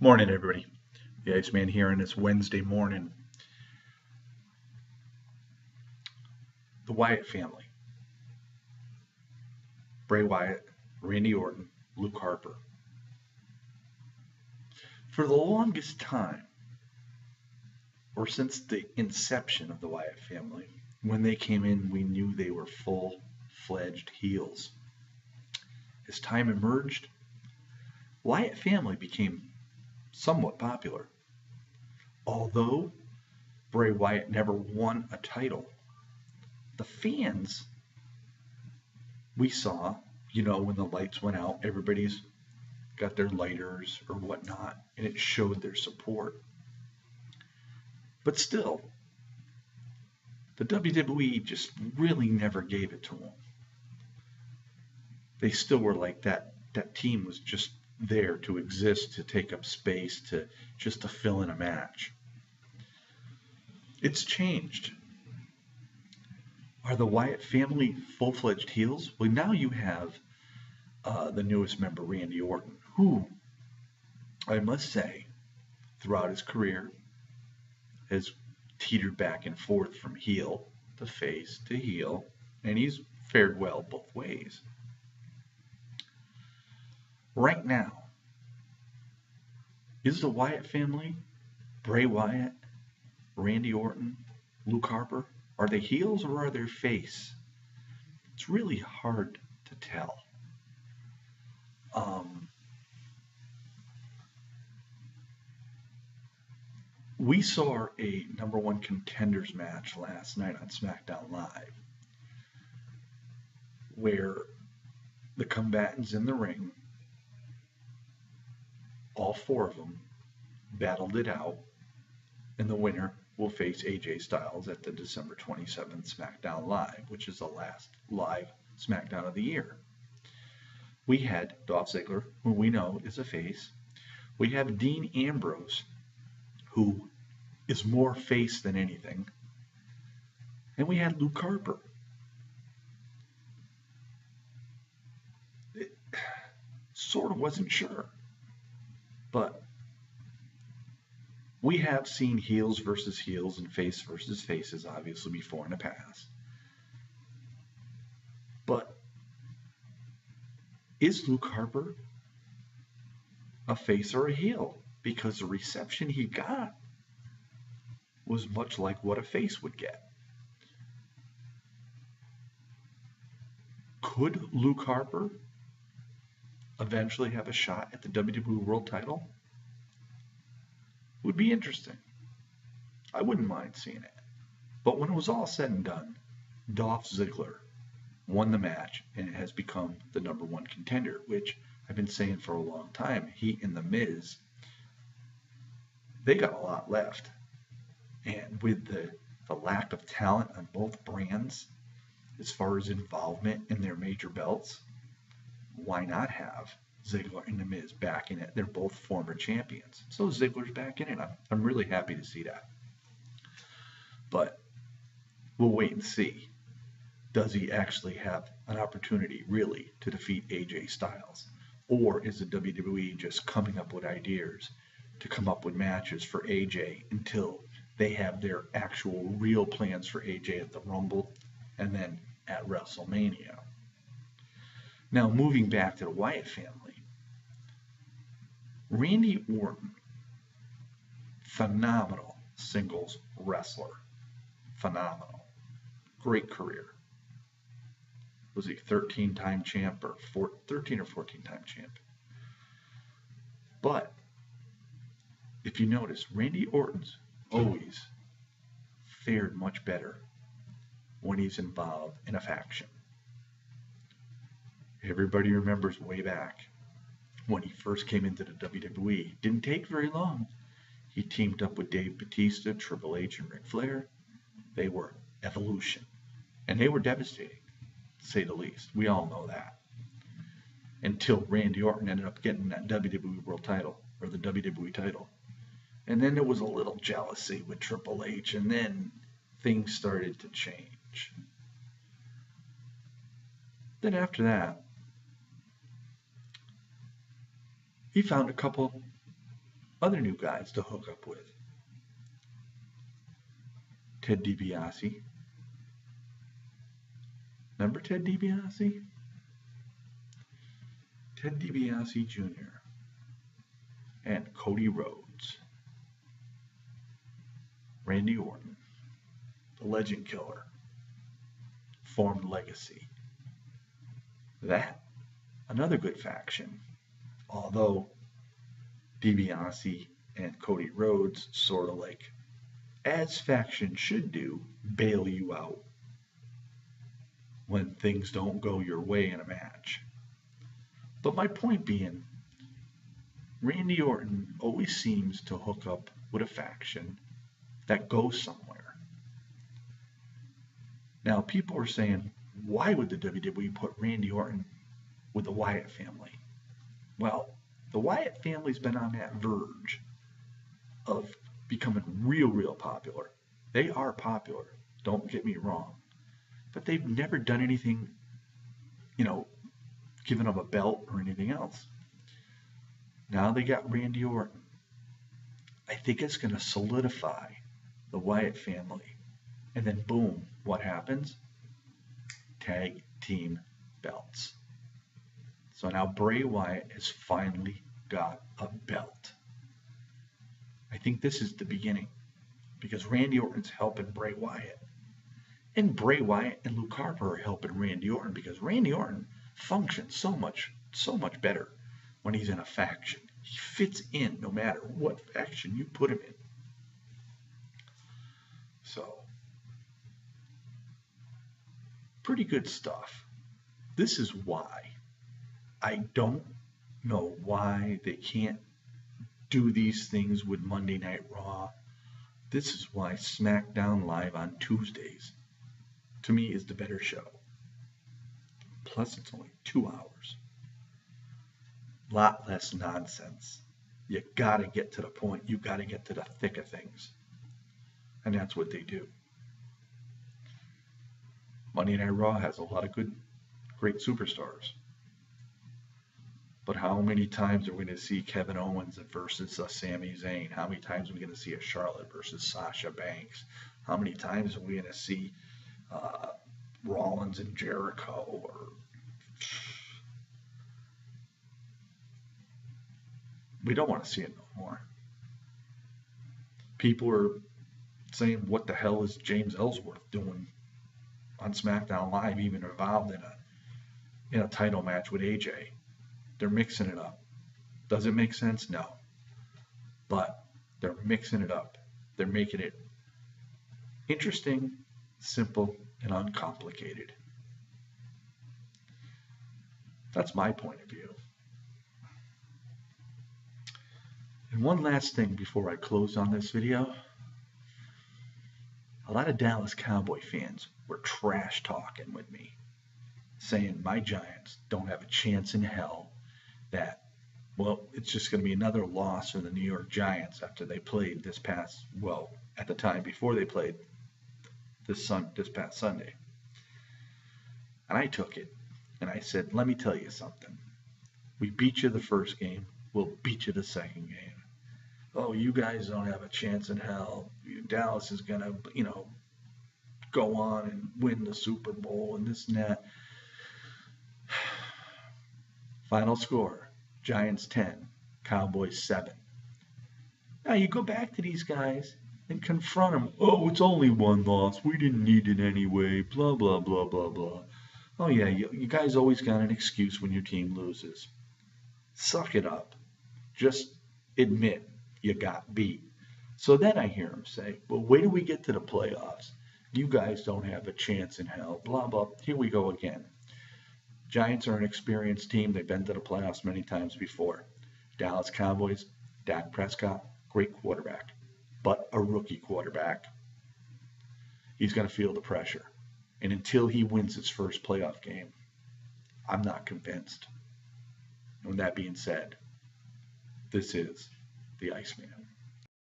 Morning, everybody. The Iceman here, and it's Wednesday morning. The Wyatt family: Bray Wyatt, Randy Orton, Luke Harper. For the longest time, or since the inception of the Wyatt family, when they came in, we knew they were full-fledged heels. As time emerged, Wyatt family became somewhat popular. Although Bray Wyatt never won a title, the fans we saw, when the lights went out, everybody's got their lighters or whatnot, and it showed their support. But still, the WWE just really never gave it to them. They still were like that. That team was just there to exist, to take up space, to fill in a match. It's changed. Are the Wyatt family full-fledged heels? Well, now you have the newest member, Randy Orton, who, I must say, throughout his career, has teetered back and forth from heel to face to heel, and he's fared well both ways. Right now, is the Wyatt family, Bray Wyatt, Randy Orton, Luke Harper, are they heels or are they face? It's really hard to tell. We saw a number one contenders match last night on SmackDown Live where the combatants in the ring, all four of them, battled it out, and the winner will face AJ Styles at the December 27th SmackDown Live, which is the last live SmackDown of the year. We had Dolph Ziggler, who we know is a face. We have Dean Ambrose, who is more face than anything. And we had Luke Harper. It sort of wasn't sure. But we have seen heels versus heels and face versus faces, obviously, before in the past. But is Luke Harper a face or a heel? Because the reception he got was much like what a face would get. Could Luke Harper eventually have a shot at the WWE World title? Would be interesting. I wouldn't mind seeing it. But when it was all said and done, Dolph Ziggler won the match and has become the number one contender, which I've been saying for a long time. He and The Miz, they got a lot left. And with the lack of talent on both brands, as far as involvement in their major belts, why not have Ziggler and The Miz back in it? They're both former champions. So Ziggler's back in it. I'm really happy to see that. But we'll wait and see. Does he actually have an opportunity, really, to defeat AJ Styles? Or is the WWE just coming up with ideas to come up with matches for AJ until they have their actual real plans for AJ at the Rumble and then at WrestleMania? Now, moving back to the Wyatt family, Randy Orton, phenomenal singles wrestler. Phenomenal. Great career. Was he 13-time champ or 13 or 14-time champ? But if you notice, Randy Orton's always fared much better when he's involved in a faction. Everybody remembers way back when he first came into the WWE. Didn't take very long. He teamed up with Dave Bautista, Triple H, and Ric Flair. They were Evolution. And they were devastating, to say the least. We all know that. Until Randy Orton ended up getting that WWE World title, or the WWE title. And then there was a little jealousy with Triple H, and then things started to change. Then after that, he found a couple other new guys to hook up with. Ted DiBiase. Remember Ted DiBiase? Ted DiBiase Jr. and Cody Rhodes. Randy Orton, the Legend Killer, formed Legacy. That, another good faction. Although DiBiase and Cody Rhodes sort of like, as factions should do, bail you out when things don't go your way in a match. But my point being, Randy Orton always seems to hook up with a faction that goes somewhere. Now, people are saying, why would the WWE put Randy Orton with the Wyatt family? Well, the Wyatt family's been on that verge of becoming real popular. They are popular, don't get me wrong. But they've never done anything, giving them a belt or anything else. Now they got Randy Orton. I think it's going to solidify the Wyatt family. And then boom, what happens? Tag team belts. So now Bray Wyatt has finally got a belt. I think this is the beginning, because Randy Orton's helping Bray Wyatt. And Bray Wyatt and Luke Harper are helping Randy Orton, because Randy Orton functions so much better when he's in a faction. He fits in no matter what faction you put him in. So, pretty good stuff. This is why I don't know why they can't do these things with Monday Night Raw. This is why SmackDown Live on Tuesdays, to me, is the better show. Plus, it's only 2 hours. A lot less nonsense. You gotta get to the point. You gotta get to the thick of things. And that's what they do. Monday Night Raw has a lot of great superstars. But how many times are we going to see Kevin Owens versus Sami Zayn? How many times are we going to see a Charlotte versus Sasha Banks? How many times are we going to see Rollins and Jericho? We don't want to see it no more. People are saying, what the hell is James Ellsworth doing on SmackDown Live, even involved in a title match with AJ? They're mixing it up. Does it make sense? No. But they're mixing it up. They're making it interesting, simple, and uncomplicated. That's my point of view. And one last thing before I close on this video. A lot of Dallas Cowboy fans were trash talking with me, saying my Giants don't have a chance in hell, that, well, it's just going to be another loss for the New York Giants after they played at the time before they played this past Sunday. And I took it, and I said, let me tell you something. We beat you the first game, we'll beat you the second game. Oh, you guys don't have a chance in hell. Dallas is going to, go on and win the Super Bowl and this and that. Final score, Giants 10, Cowboys 7. Now you go back to these guys and confront them. Oh, it's only one loss. We didn't need it anyway. Blah, blah, blah, blah, blah. Oh, yeah, you guys always got an excuse when your team loses. Suck it up. Just admit you got beat. So then I hear them say, well, wait till we get to the playoffs. You guys don't have a chance in hell. Blah, blah. Here we go again. Giants are an experienced team. They've been to the playoffs many times before. Dallas Cowboys, Dak Prescott, great quarterback, but a rookie quarterback. He's going to feel the pressure. And until he wins his first playoff game, I'm not convinced. And with that being said, this is the Iceman.